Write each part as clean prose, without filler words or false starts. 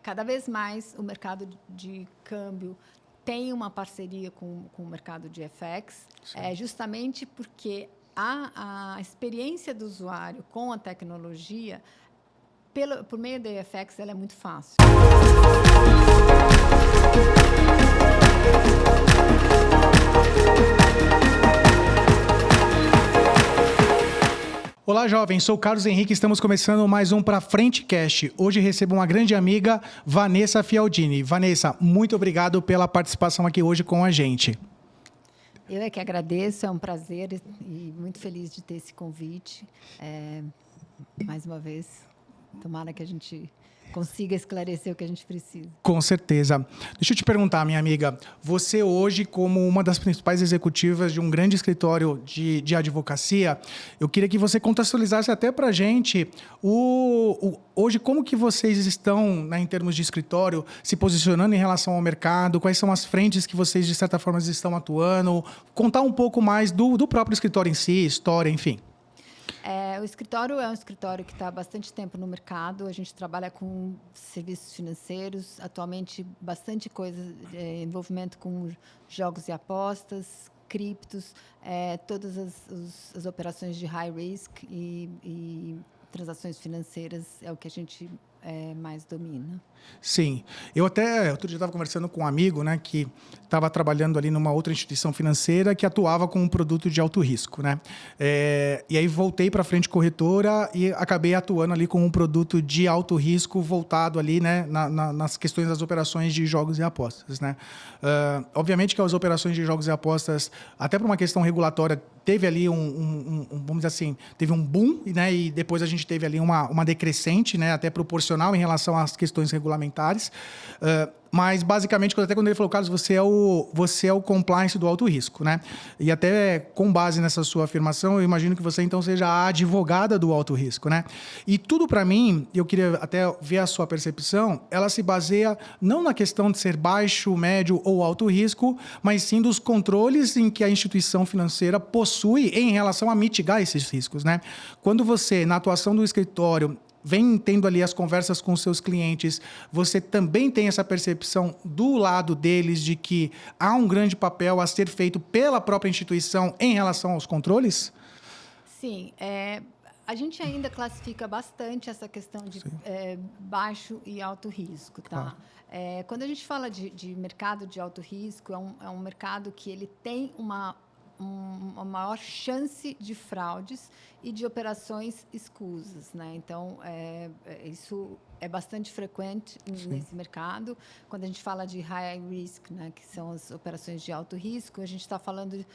cada vez mais o mercado de câmbio tem uma parceria com o mercado de FX, justamente porque a experiência do usuário com a tecnologia, por meio da FX, ela é muito fácil. Olá, jovens. Sou o Carlos Henrique. Estamos começando mais um Pra Frente Cast. Hoje recebo uma grande amiga, Vanessa Fialdini. Vanessa, muito obrigado pela participação aqui hoje com a gente. Eu é que agradeço, é um prazer e muito feliz de ter esse convite. Mais uma vez, tomara que a gente consiga esclarecer o que a gente precisa. Com certeza. Deixa eu te perguntar, minha amiga, você hoje, como uma das principais executivas de um grande escritório de advocacia, eu queria que você contextualizasse até para a gente hoje como que vocês estão, né, em termos de escritório, se posicionando em relação ao mercado, quais são as frentes que vocês, de certa forma, estão atuando, contar um pouco mais do próprio escritório em si, história, enfim. O escritório é um escritório que está há bastante tempo no mercado. A gente trabalha com serviços financeiros, atualmente bastante coisa, envolvimento com jogos e apostas, criptos, todas as operações de high risk e transações financeiras é o que a gente mais domina. Sim. Eu até, outro dia estava conversando com um amigo, né, que estava trabalhando ali numa outra instituição financeira que atuava com um produto de alto risco, né? E aí voltei para a frente corretora e acabei atuando ali com um produto de alto risco voltado ali, né, nas questões das operações de jogos e apostas, né? Obviamente que as operações de jogos e apostas, até por uma questão regulatória, teve ali vamos dizer assim, teve um boom, né, e depois a gente teve ali uma decrescente, né, até proporcional em relação às questões regulamentares. Mas, basicamente, até quando ele falou, Carlos, você é o compliance do alto risco, né? E até com base nessa sua afirmação, eu imagino que você, então, seja a advogada do alto risco, né? E tudo, para mim, eu queria até ver a sua percepção, ela se baseia não na questão de ser baixo, médio ou alto risco, mas sim dos controles em que a instituição financeira possui em relação a mitigar esses riscos, né? Quando você, na atuação do escritório, vem tendo ali as conversas com seus clientes, você também tem essa percepção do lado deles de que há um grande papel a ser feito pela própria instituição em relação aos controles? Sim, a gente ainda classifica bastante essa questão de baixo e alto risco, tá? Claro. Quando a gente fala de mercado de alto risco, é um mercado que ele tem uma maior chance de fraudes e de operações escusas, né? Então, isso é bastante frequente nesse mercado. Quando a gente fala de high risk, né, que são as operações de alto risco, a gente está falando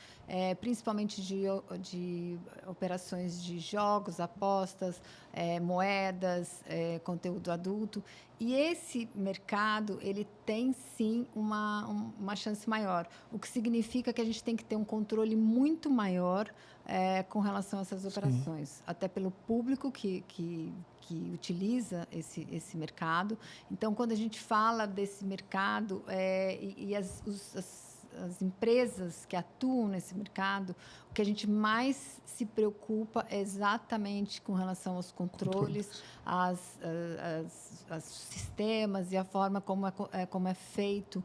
principalmente de operações de jogos, apostas, moedas, conteúdo adulto. E esse mercado, ele tem, sim, uma chance maior, o que significa que a gente tem que ter um controle muito maior com relação a essas operações, sim, até pelo público que utiliza esse mercado. Então, quando a gente fala desse mercado as empresas que atuam nesse mercado, o que a gente mais se preocupa é exatamente com relação aos controles, aos sistemas e a forma como é feito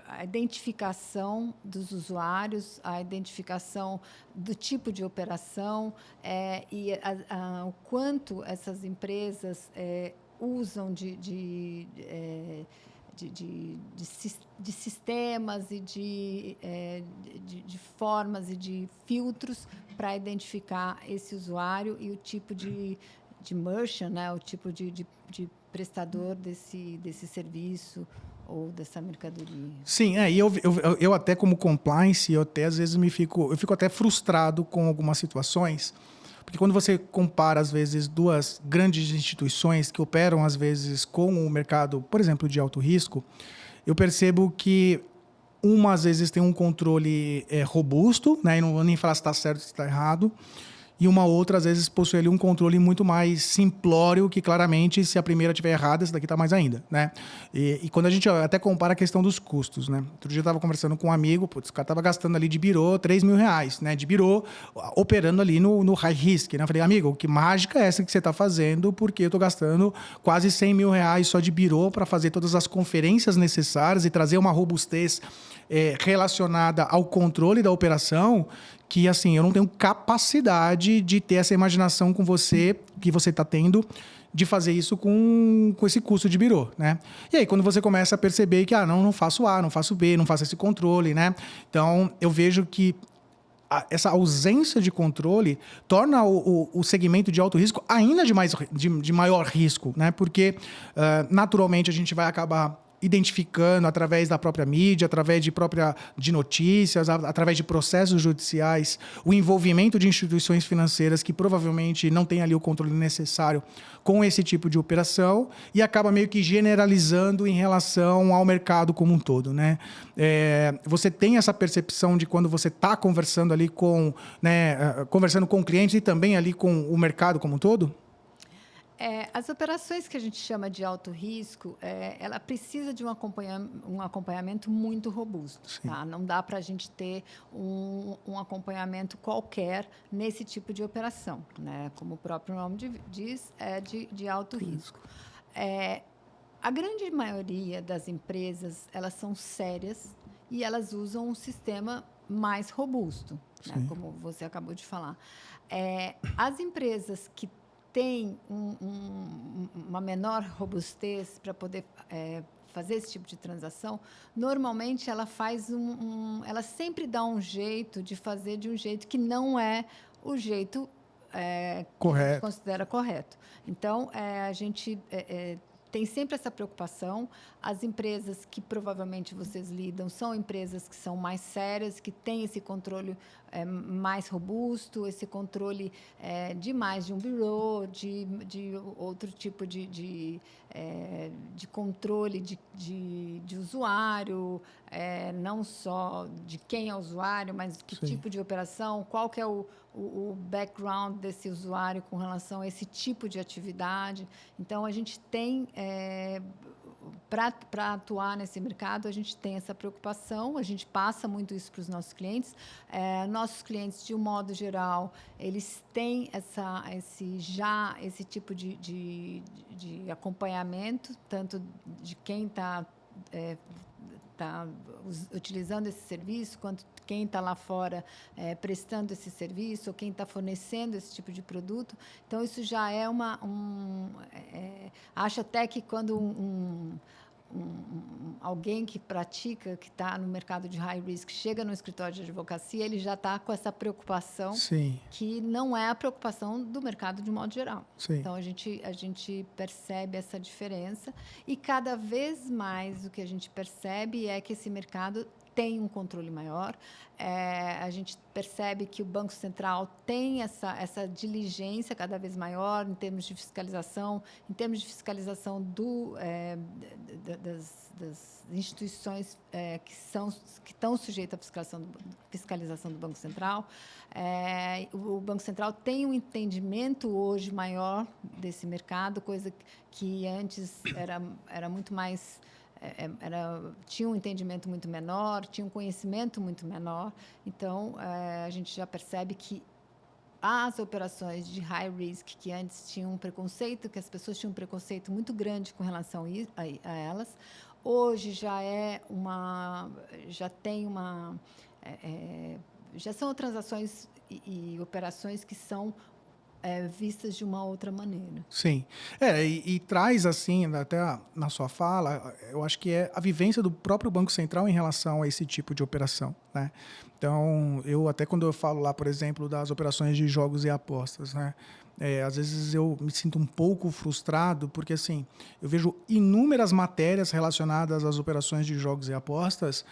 a identificação dos usuários, a identificação do tipo de operação e o quanto essas empresas usam de sistemas e de formas e de filtros para identificar esse usuário e o tipo de merchant, né, o tipo de prestador desse serviço ou dessa mercadoria. Sim, e eu até como compliance, eu até às vezes eu fico até frustrado com algumas situações. Porque quando você compara, às vezes, duas grandes instituições que operam, às vezes, com o mercado, por exemplo, de alto risco, eu percebo que uma, às vezes, tem um controle robusto, né? E não vou nem falar se está certo ou se está errado, e uma outra, às vezes, possui ali um controle muito mais simplório, que claramente, se a primeira estiver errada, essa daqui está mais ainda, né? E quando a gente até compara a questão dos custos, né? Outro dia eu estava conversando com um amigo, putz, o cara estava gastando ali de birô R$3.000, né? De birô, operando ali no high risk, né? Eu falei, amigo, que mágica é essa que você está fazendo? Porque eu estou gastando quase R$100.000 só de birô para fazer todas as conferências necessárias e trazer uma robustez relacionada ao controle da operação, que assim, eu não tenho capacidade de ter essa imaginação com você, que você está tendo, de fazer isso com esse custo de birô, né? E aí, quando você começa a perceber que, não faço A, não faço B, não faço esse controle, né? Então, eu vejo que essa ausência de controle torna o segmento de alto risco ainda de maior risco, né? Porque, naturalmente, a gente vai acabar identificando através da própria mídia, através de notícias, através de processos judiciais, o envolvimento de instituições financeiras que provavelmente não têm ali o controle necessário com esse tipo de operação e acaba meio que generalizando em relação ao mercado como um todo, né? Você tem essa percepção de quando você está conversando ali conversando com clientes e também ali com o mercado como um todo? As operações que a gente chama de alto risco, ela precisa de um acompanhamento muito robusto. Tá? Não dá para a gente ter um acompanhamento qualquer nesse tipo de operação, né? Como o próprio nome diz, é de alto risco. A grande maioria das empresas, elas são sérias e elas usam um sistema mais robusto, né? Como você acabou de falar. As empresas que tem uma menor robustez para poder fazer esse tipo de transação, normalmente ela faz ela sempre dá um jeito de fazer de um jeito que não é o jeito que a gente considera correto. Então, a gente tem sempre essa preocupação. As empresas que provavelmente vocês lidam são empresas que são mais sérias, que têm esse controle mais robusto, esse controle de mais de um bureau, de outro tipo de controle de usuário, não só de quem é o usuário, mas que tipo de operação, qual que é o background desse usuário com relação a esse tipo de atividade. Então, a gente tem, para atuar nesse mercado, a gente tem essa preocupação, a gente passa muito isso para os nossos clientes. Nossos clientes, de um modo geral, eles têm esse tipo de acompanhamento, tanto de quem está utilizando esse serviço, quanto quem está lá fora prestando esse serviço, ou quem está fornecendo esse tipo de produto. Então, isso já é acho até que quando alguém que pratica, que está no mercado de high risk, chega no escritório de advocacia, ele já está com essa preocupação que não é a preocupação do mercado de um modo geral. Então, a gente percebe essa diferença e cada vez mais o que a gente percebe é que esse mercado tem um controle maior. A gente percebe que o Banco Central tem essa diligência cada vez maior em termos de fiscalização, das instituições que estão sujeitas à fiscalização do Banco Central. O Banco Central tem um entendimento hoje maior desse mercado, coisa que antes era muito mais... tinha um entendimento muito menor, tinha um conhecimento muito menor. Então, a gente já percebe que as operações de high risk, que antes tinham um preconceito, que as pessoas tinham um preconceito muito grande com relação a elas, hoje já são transações e operações que são vistas de uma outra maneira. Sim. E traz, assim, até na sua fala, eu acho que é a vivência do próprio Banco Central em relação a esse tipo de operação, né? Então, até quando eu falo lá, por exemplo, das operações de jogos e apostas, né? Às vezes eu me sinto um pouco frustrado, porque assim, eu vejo inúmeras matérias relacionadas às operações de jogos e apostas,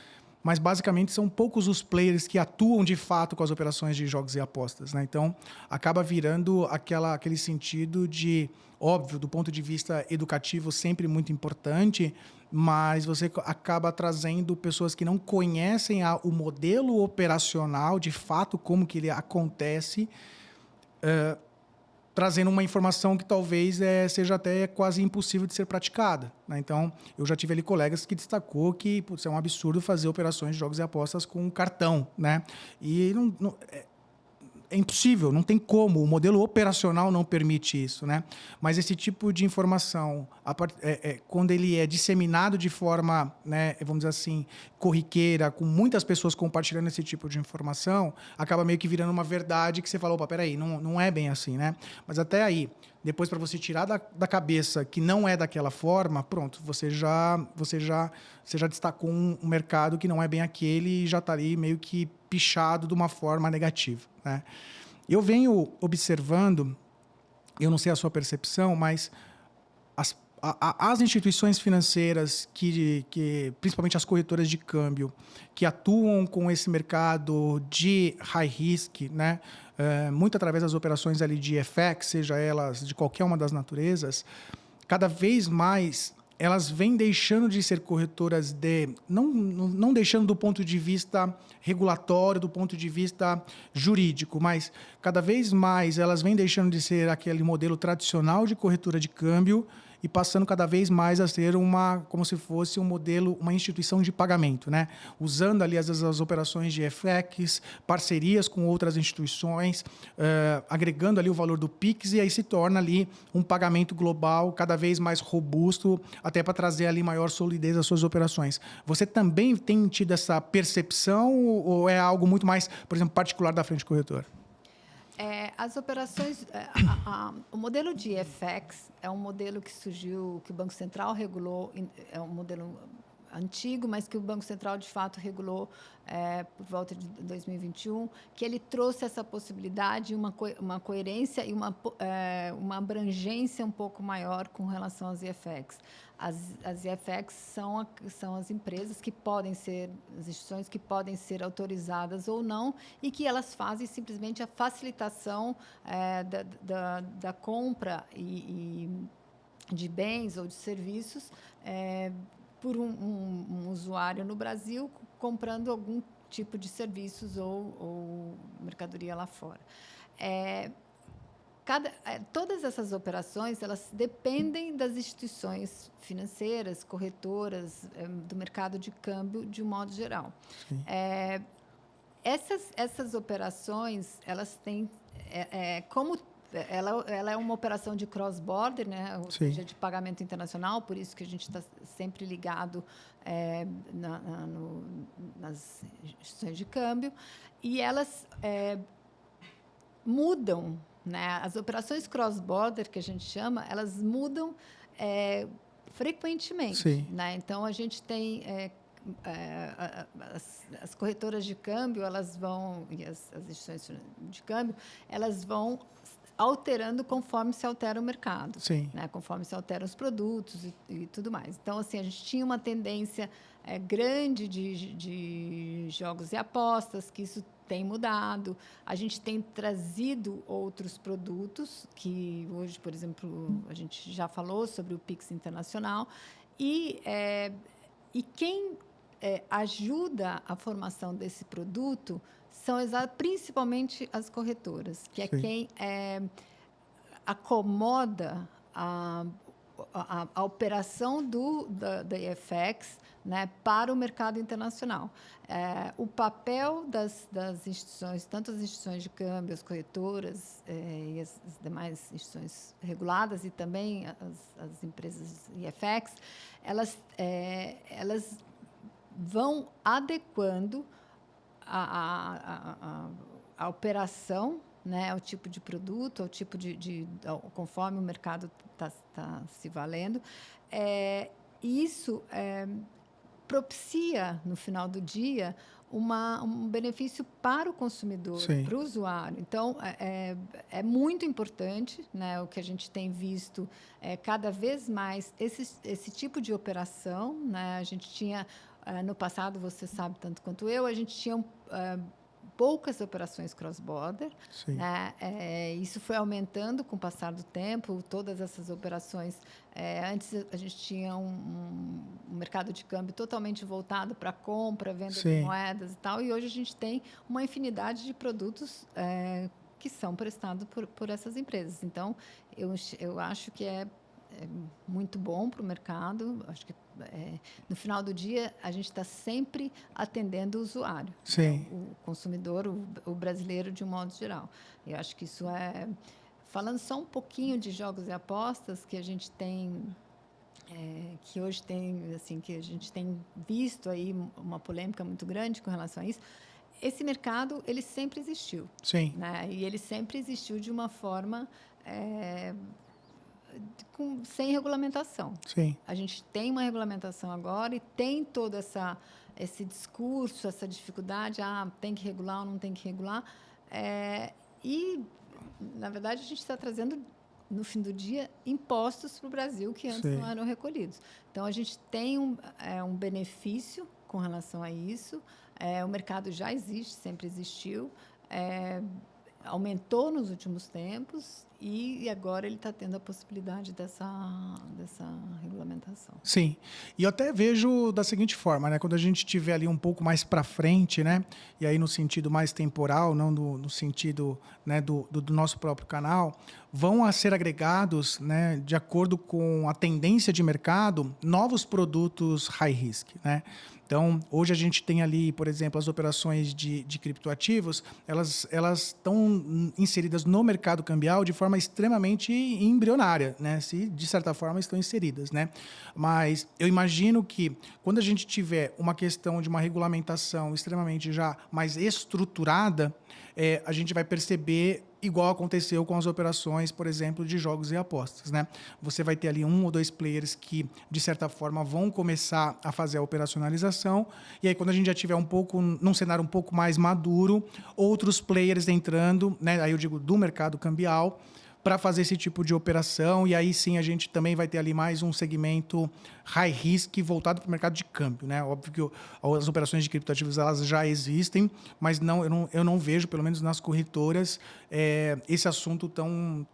mas basicamente são poucos os players que atuam de fato com as operações de jogos e apostas, né? Então, acaba virando aquele sentido de, óbvio, do ponto de vista educativo, sempre muito importante, mas você acaba trazendo pessoas que não conhecem o modelo operacional, de fato, como que ele acontece, trazendo uma informação que talvez seja até quase impossível de ser praticada, né? Então, eu já tive ali colegas que destacou que putz, é um absurdo fazer operações de jogos e apostas com cartão, né? E é impossível, não tem como, o modelo operacional não permite isso, né? Mas esse tipo de informação, quando ele é disseminado de forma, né, vamos dizer assim, corriqueira, com muitas pessoas compartilhando esse tipo de informação, acaba meio que virando uma verdade que você fala, opa, peraí, não é bem assim, né? Mas até aí, depois para você tirar da cabeça que não é daquela forma, pronto, você já destacou um mercado que não é bem aquele e já está ali meio que pichado de uma forma negativa, né? Eu venho observando, eu não sei a sua percepção, mas as instituições financeiras, principalmente as corretoras de câmbio, que atuam com esse mercado de high risk, né? Muito através das operações ali de FX, seja elas de qualquer uma das naturezas, cada vez mais elas vêm deixando de ser corretoras não deixando do ponto de vista regulatório, do ponto de vista jurídico, mas cada vez mais elas vêm deixando de ser aquele modelo tradicional de corretora de câmbio e passando cada vez mais a ser como se fosse um modelo, uma instituição de pagamento, né? Usando ali as operações de FX, parcerias com outras instituições, agregando ali o valor do Pix, e aí se torna ali um pagamento global cada vez mais robusto, até para trazer ali maior solidez às suas operações. Você também tem tido essa percepção ou é algo muito mais, por exemplo, particular da frente corretora? As operações, o modelo de FX é um modelo que surgiu, que o Banco Central regulou, é um modelo antigo, mas que o Banco Central, de fato, regulou por volta de 2021, que ele trouxe essa possibilidade, uma coerência e uma abrangência um pouco maior com relação às IFX. As IFX são as empresas que podem ser, as instituições que podem ser autorizadas ou não, e que elas fazem simplesmente a facilitação da compra de bens ou de serviços por um usuário no Brasil comprando algum tipo de serviços ou mercadoria lá fora. Todas essas operações, elas dependem das instituições financeiras, corretoras, do mercado de câmbio, de um modo geral. Essas operações, elas têm, como ela é uma operação de cross-border, né? Ou seja, de pagamento internacional, por isso que a gente está sempre ligado nas instituições de câmbio, e elas mudam, né? As operações cross-border, que a gente chama, elas mudam frequentemente, né? Então, a gente tem as corretoras de câmbio, elas vão, e as instituições de câmbio, elas vão alterando conforme se altera o mercado, né? Conforme se alteram os produtos e tudo mais. Então, assim, a gente tinha uma tendência grande de jogos e apostas, que isso tem mudado. A gente tem trazido outros produtos, que hoje, por exemplo, a gente já falou sobre o Pix Internacional, e quem ajuda a formação desse produto são principalmente as corretoras, que é quem acomoda a operação da IFX, né, para o mercado internacional. O papel das instituições, tanto as instituições de câmbio, as corretoras e as demais instituições reguladas e também as empresas IFX, elas vão adequando a operação, né, ao tipo de produto, ao tipo conforme o mercado está se valendo. Isso propicia, no final do dia, um benefício para o consumidor, para o usuário. Então, é muito importante, né, o que a gente tem visto cada vez mais esse tipo de operação, né? A gente tinha, no passado, você sabe tanto quanto eu, a gente tinha poucas operações cross-border, né? Isso foi aumentando com o passar do tempo, todas essas operações. Antes, a gente tinha um mercado de câmbio totalmente voltado para compra, venda de moedas e tal, e hoje a gente tem uma infinidade de produtos que são prestados por essas empresas. Então, eu acho que é muito bom para o mercado. Acho que no final do dia a gente está sempre atendendo o usuário, Sim. o consumidor, o brasileiro de um modo geral. Eu acho que isso é... Falando só um pouquinho de jogos e apostas, que a gente tem... que hoje tem, assim, que a gente tem visto aí uma polêmica muito grande com relação a isso. Esse mercado, ele sempre existiu. Sim. Né? E ele sempre existiu de uma forma sem regulamentação. Sim. A gente tem uma regulamentação agora e tem todo esse discurso, essa dificuldade, tem que regular ou não tem que regular. E, na verdade, a gente está trazendo, no fim do dia, impostos para o Brasil que antes Sim. não eram recolhidos. Então, a gente tem um benefício com relação a isso. O mercado já existe, sempre existiu. Aumentou nos últimos tempos e agora ele está tendo a possibilidade dessa regulamentação. Sim. E eu até vejo da seguinte forma, né? Quando a gente estiver ali um pouco mais para frente, né? E aí no sentido mais temporal, não no sentido, né, do nosso próprio canal, vão a ser agregados, né, de acordo com a tendência de mercado, novos produtos high risk, né? Então, hoje a gente tem ali, por exemplo, as operações de criptoativos, elas estão inseridas no mercado cambial de forma extremamente embrionária, né? Se, de certa forma, estão inseridas, né? Mas eu imagino que, quando a gente tiver uma questão de uma regulamentação extremamente já mais estruturada, a gente vai perceber, igual aconteceu com as operações, por exemplo, de jogos e apostas, né? Você vai ter ali 1 ou 2 players que, de certa forma, vão começar a fazer a operacionalização, e aí quando a gente já tiver num cenário um pouco mais maduro, outros players entrando, né? Aí eu digo do mercado cambial, para fazer esse tipo de operação, e aí sim a gente também vai ter ali mais um segmento high risk voltado para o mercado de câmbio, né? Óbvio que as operações de criptoativos elas já existem, mas eu não vejo, pelo menos nas corretoras, esse assunto tão,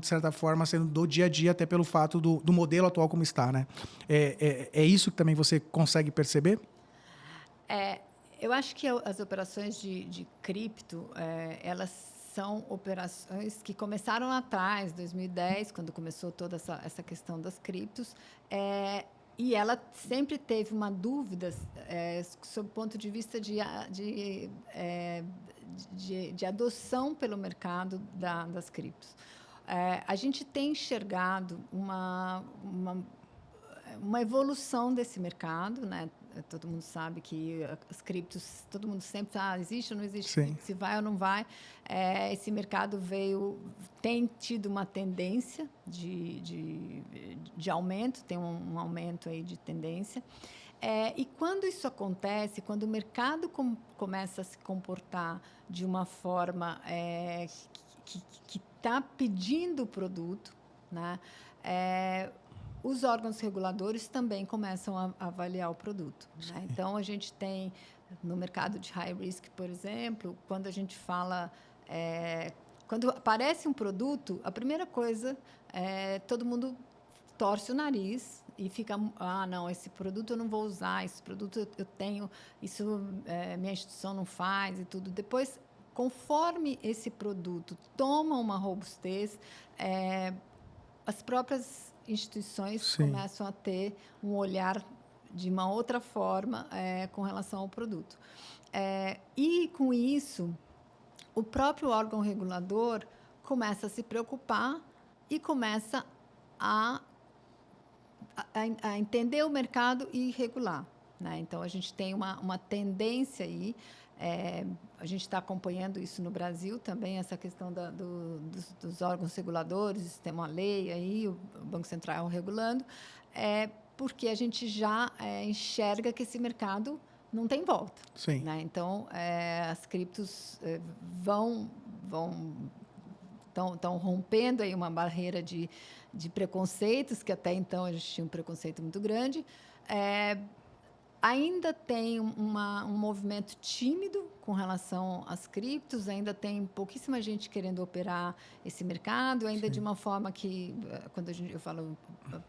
de certa forma, sendo do dia a dia, até pelo fato do modelo atual como está, né? É isso que também você consegue perceber? Eu acho que as operações de cripto, elas são operações que começaram lá atrás, 2010, quando começou toda essa questão das criptos, e ela sempre teve uma dúvida sob o ponto de vista de adoção pelo mercado das criptos. A gente tem enxergado uma evolução desse mercado, né? Todo mundo sabe que as criptos, todo mundo sempre existe ou não existe, Sim. Se vai ou não vai. Esse mercado tem tido uma tendência de aumento, tem um aumento aí de tendência. E quando isso acontece, quando o mercado começa a se comportar de uma forma que está pedindo o produto, né? Os órgãos reguladores também começam a avaliar o produto, né? Então, a gente tem, no mercado de high risk, por exemplo, quando a gente fala... quando aparece um produto, a primeira coisa todo mundo torce o nariz e fica... não, esse produto eu não vou usar, esse produto eu tenho, isso minha instituição não faz e tudo. Depois, conforme esse produto toma uma robustez, as próprias instituições Sim. começam a ter um olhar de uma outra forma com relação ao produto. E, com isso, o próprio órgão regulador começa a se preocupar e começa a entender o mercado e regular, né? Então, a gente tem uma tendência aí, a gente está acompanhando isso no Brasil também, essa questão dos órgãos reguladores, tem uma lei aí, o Banco Central regulando, porque a gente já enxerga que esse mercado não tem volta. Sim. Né? Então, as criptos estão rompendo aí uma barreira de preconceitos, que até então a gente tinha um preconceito muito grande, Ainda tem um movimento tímido com relação às criptos, ainda tem pouquíssima gente querendo operar esse mercado, ainda Sim. de uma forma que, quando eu falo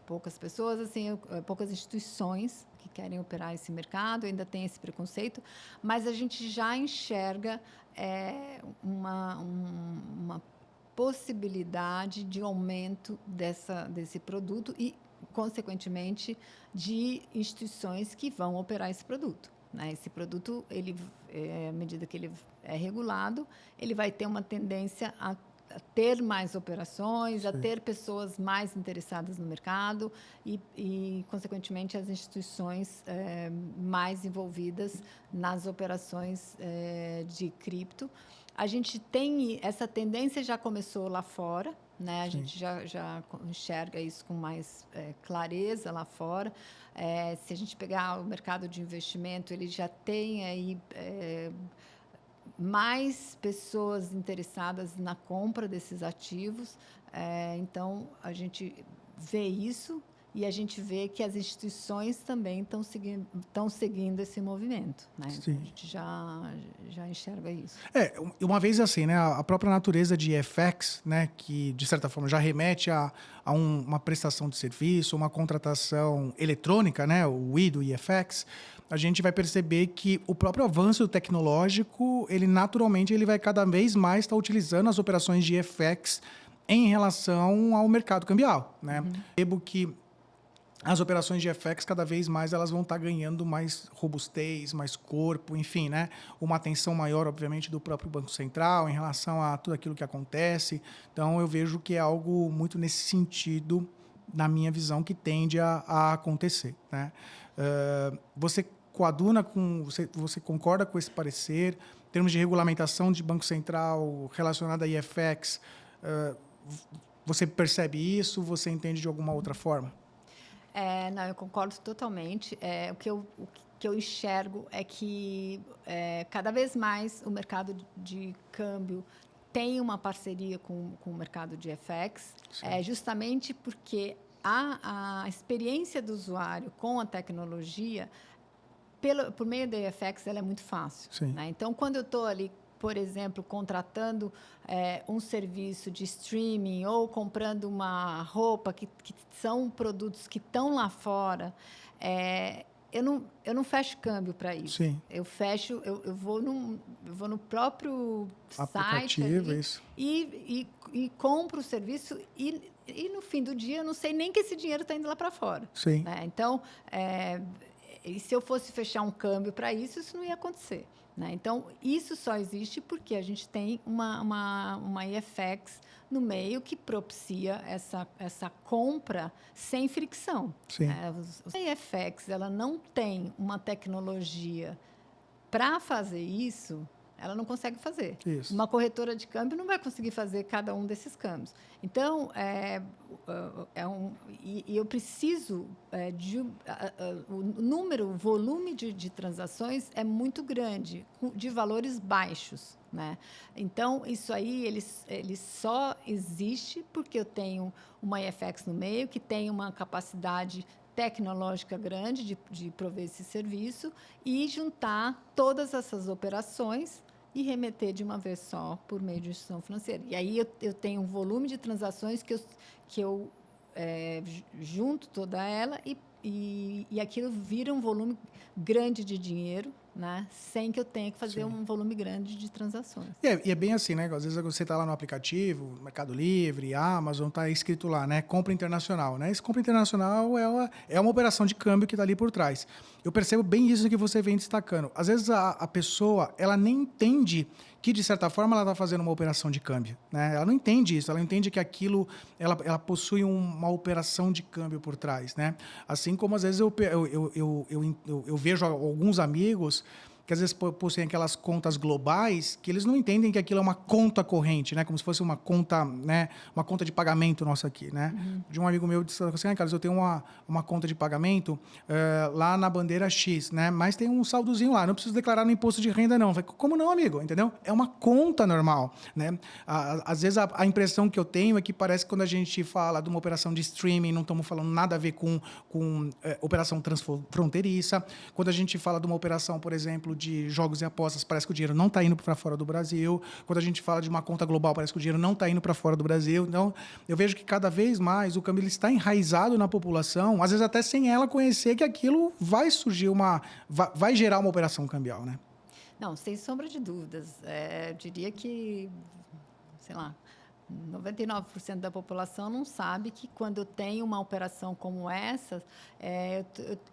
poucas pessoas, assim, poucas instituições que querem operar esse mercado, ainda tem esse preconceito, mas a gente já enxerga uma possibilidade de aumento desse produto e, consequentemente, de instituições que vão operar esse produto, né? Esse produto, à medida que ele é regulado, ele vai ter uma tendência a ter mais operações, a ter pessoas mais interessadas no mercado e consequentemente, as instituições mais envolvidas nas operações de cripto. A gente tem essa tendência, já começou lá fora, né? A gente já enxerga isso com mais clareza lá fora. Se a gente pegar o mercado de investimento, ele já tem aí mais pessoas interessadas na compra desses ativos. Então, a gente vê isso e a gente vê que as instituições também estão seguindo esse movimento, né? Então, a gente já enxerga isso. Uma vez assim, né, a própria natureza de FX, né, que de certa forma já remete a uma prestação de serviço, uma contratação eletrônica, né, o I do IFX, a gente vai perceber que o próprio avanço tecnológico, ele naturalmente ele vai cada vez mais estar utilizando as operações de FX em relação ao mercado cambial, né? Percebo que as operações de FX, cada vez mais, elas vão estar ganhando mais robustez, mais corpo, enfim, né? Uma atenção maior, obviamente, do próprio Banco Central em relação a tudo aquilo que acontece. Então, eu vejo que é algo muito nesse sentido, na minha visão, que tende a acontecer, né? Você coaduna com... Você concorda com esse parecer? Em termos de regulamentação de Banco Central relacionada a IFX, você percebe isso? Você entende de alguma outra forma? Não, eu concordo totalmente. O que eu enxergo é que cada vez mais o mercado de câmbio tem uma parceria com o mercado de FX, justamente porque a experiência do usuário com a tecnologia, por meio da FX, ela é muito fácil, né? Então, quando eu estou ali, por exemplo, contratando um serviço de streaming ou comprando uma roupa, que são produtos que estão lá fora, eu não fecho câmbio para isso. Eu fecho, eu vou no próprio site ali, e compro o serviço e no fim do dia eu não sei nem que esse dinheiro está indo lá para fora. Né? Então, e se eu fosse fechar um câmbio para isso não ia acontecer. Né? Então, isso só existe porque a gente tem uma IFX no meio que propicia essa compra sem fricção. A IFX, ela não tem uma tecnologia para fazer isso, ela não consegue fazer. Uma corretora de câmbio não vai conseguir fazer cada um desses câmbios. Então, eu preciso o volume de transações é muito grande, de valores baixos, né? Então, isso aí ele só existe porque eu tenho uma IFX no meio, que tem uma capacidade tecnológica grande de prover esse serviço e juntar todas essas operações e remeter de uma vez só por meio de instituição financeira. E aí eu tenho um volume de transações que eu junto toda ela e aquilo vira um volume grande de dinheiro, né? Sem que eu tenha que fazer um volume grande de transações. E é bem assim, né? Às vezes você está lá no aplicativo, Mercado Livre, Amazon, está escrito lá, né? Compra internacional, né? Esse compra internacional é uma operação de câmbio que está ali por trás. Eu percebo bem isso que você vem destacando. Às vezes a pessoa, ela nem entende que, de certa forma, ela está fazendo uma operação de câmbio, né? Ela não entende isso, ela entende que aquilo, ela possui uma operação de câmbio por trás, né? Assim como, às vezes, eu vejo alguns amigos que às vezes possuem aquelas contas globais, que eles não entendem que aquilo é uma conta corrente, né? Como se fosse uma conta, né? Uma conta de pagamento nossa aqui, né? De um amigo meu disse assim, Carlos, eu tenho uma conta de pagamento lá na bandeira X, né? Mas tem um saldozinho lá, não preciso declarar no imposto de renda, não. Eu falei, como não, amigo? Entendeu? É uma conta normal, né? Às vezes a impressão que eu tenho é que parece que quando a gente fala de uma operação de streaming, não estamos falando nada a ver com operação transfronteiriça. Quando a gente fala de uma operação, por exemplo, de jogos e apostas, parece que o dinheiro não está indo para fora do Brasil. Quando a gente fala de uma conta global, parece que o dinheiro não está indo para fora do Brasil. Então, eu vejo que cada vez mais o câmbio está enraizado na população, às vezes até sem ela conhecer que aquilo vai surgir vai gerar uma operação cambial, né? Não, sem sombra de dúvidas. Eu diria que, sei lá, 99% da população não sabe que quando eu tenho uma operação como essa,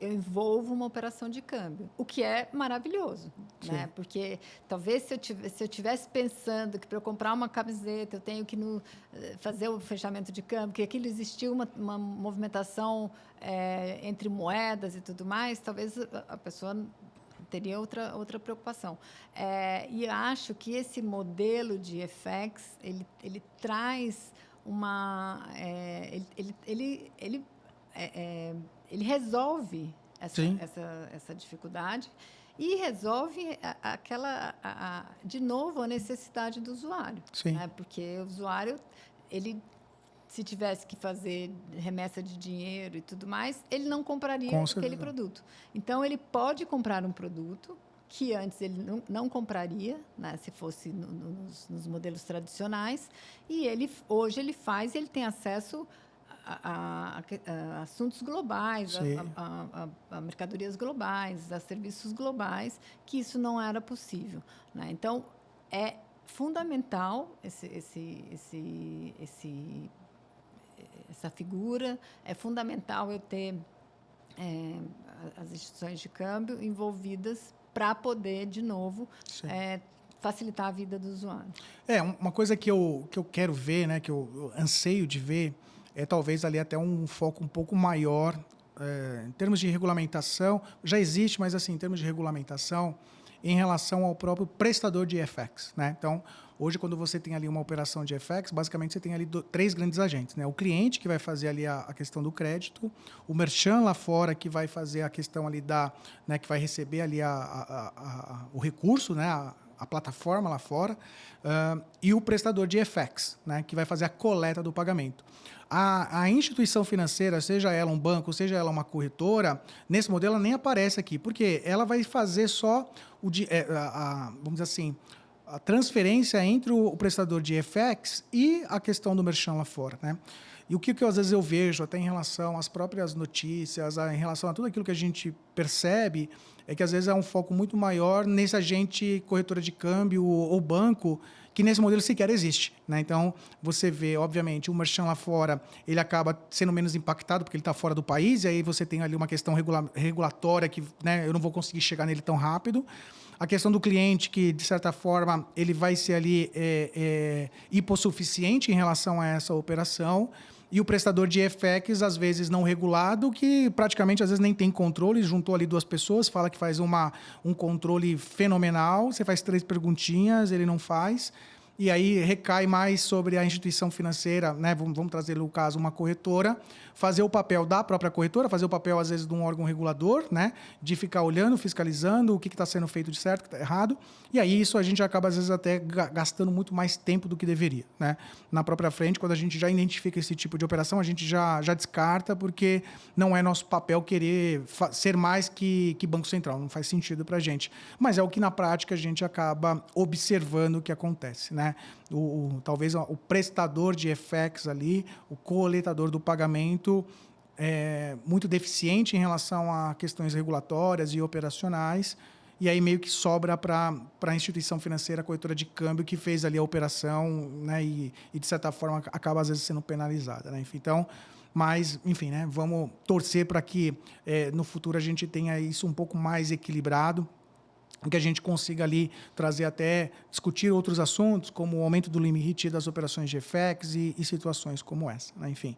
eu envolvo uma operação de câmbio, o que é maravilhoso, né? Porque talvez se eu tivesse pensando que para eu comprar uma camiseta eu tenho que fazer o fechamento de câmbio, que aquilo existia uma movimentação entre moedas e tudo mais, talvez a pessoa teria outra preocupação. E acho que esse modelo de FX, ele traz uma... ele resolve essa dificuldade e resolve de novo, a necessidade do usuário. Né? Porque o usuário, se tivesse que fazer remessa de dinheiro e tudo mais, ele não compraria aquele produto. Então, ele pode comprar um produto que antes ele não compraria, né, se fosse nos modelos tradicionais, e hoje ele tem acesso a assuntos globais, a mercadorias globais, a serviços globais, que isso não era possível. Né? Então, é fundamental essa figura, é fundamental eu ter as instituições de câmbio envolvidas para poder, de novo, facilitar a vida do usuário. Uma coisa que eu quero ver, né, que eu anseio de ver, é talvez ali até um foco um pouco maior em termos de regulamentação. Já existe, mas assim, em termos de regulamentação, em relação ao próprio prestador de FX, né? Então, hoje, quando você tem ali uma operação de FX, basicamente você tem ali três grandes agentes, né? O cliente, que vai fazer ali a questão do crédito, o merchant lá fora, que vai fazer a questão ali né, que vai receber ali o recurso, né? A plataforma lá fora, e o prestador de FX, né, que vai fazer a coleta do pagamento. A instituição financeira, seja ela um banco, seja ela uma corretora, nesse modelo ela nem aparece aqui, porque ela vai fazer só, vamos dizer assim, a transferência entre o prestador de FX e a questão do merchant lá fora, né? E o que às vezes eu vejo, até em relação às próprias notícias, em relação a tudo aquilo que a gente percebe, é que às vezes é um foco muito maior nesse agente corretora de câmbio ou banco, que nesse modelo sequer existe, né? Então, você vê, obviamente, o merchant lá fora, ele acaba sendo menos impactado porque ele está fora do país, e aí você tem ali uma questão regulatória que, né, eu não vou conseguir chegar nele tão rápido. A questão do cliente, que, de certa forma, ele vai ser ali hipossuficiente em relação a essa operação. E o prestador de FX, às vezes, não regulado, que praticamente, às vezes, nem tem controle. Juntou ali duas pessoas, fala que faz um controle fenomenal. Você faz 3 perguntinhas, ele não faz. E aí recai mais sobre a instituição financeira, né? Vamos trazer o caso, uma corretora, fazer o papel da própria corretora, fazer o papel, às vezes, de um órgão regulador, né? De ficar olhando, fiscalizando o que está sendo feito de certo, o que está errado. E aí isso a gente acaba, às vezes, até gastando muito mais tempo do que deveria, né? Na própria frente, quando a gente já identifica esse tipo de operação, a gente já descarta, porque não é nosso papel querer ser mais que Banco Central, não faz sentido para a gente. Mas é o que, na prática, a gente acaba observando o que acontece, né? Talvez o prestador de FX ali, o coletador do pagamento, muito deficiente em relação a questões regulatórias e operacionais, e aí meio que sobra para a instituição financeira, a corretora de câmbio, que fez ali a operação, né, e de certa forma acaba às vezes sendo penalizada, né? Então, mas, enfim, né, vamos torcer para que no futuro a gente tenha isso um pouco mais equilibrado, que a gente consiga ali trazer até, discutir outros assuntos, como o aumento do limite das operações de FX e situações como essa, né? Enfim.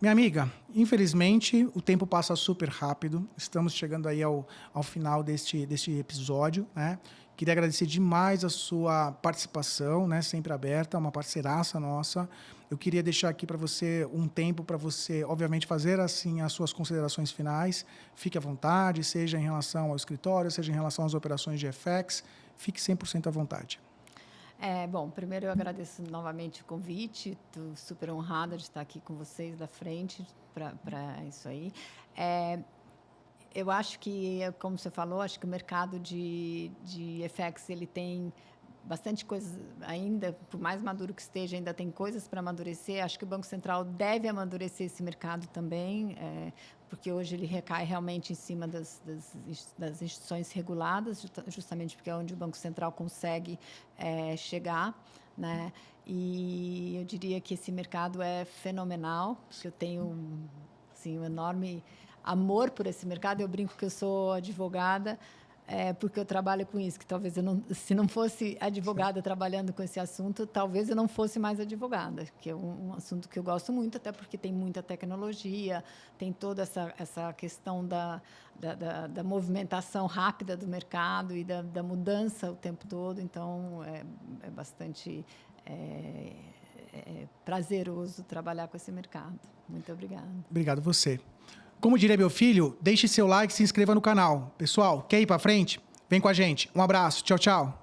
Minha amiga, infelizmente o tempo passa super rápido. Estamos chegando aí ao final deste episódio, né? Queria agradecer demais a sua participação, né? Sempre aberta, uma parceiraça nossa. Eu queria deixar aqui para você um tempo para você, obviamente, fazer assim as suas considerações finais. Fique à vontade, seja em relação ao escritório, seja em relação às operações de FX. Fique 100% à vontade. Bom, primeiro eu agradeço novamente o convite, estou super honrada de estar aqui com vocês da frente para isso aí. Eu acho que, como você falou, acho que o mercado de FX ele tem bastante coisa ainda, por mais maduro que esteja, ainda tem coisas para amadurecer. Acho que o Banco Central deve amadurecer esse mercado também, porque hoje ele recai realmente em cima das instituições reguladas, justamente porque é onde o Banco Central consegue chegar, né? E eu diria que esse mercado é fenomenal, que eu tenho assim, um enorme amor por esse mercado. Eu brinco que eu sou advogada, porque eu trabalho com isso, que talvez se não fosse advogada trabalhando com esse assunto, talvez eu não fosse mais advogada, que é um assunto que eu gosto muito, até porque tem muita tecnologia, tem toda essa questão da movimentação rápida do mercado e da mudança o tempo todo, então é bastante prazeroso trabalhar com esse mercado. Muito obrigada. Obrigado você. Como diria meu filho, deixe seu like e se inscreva no canal. Pessoal, quer ir para frente? Vem com a gente. Um abraço. Tchau, tchau.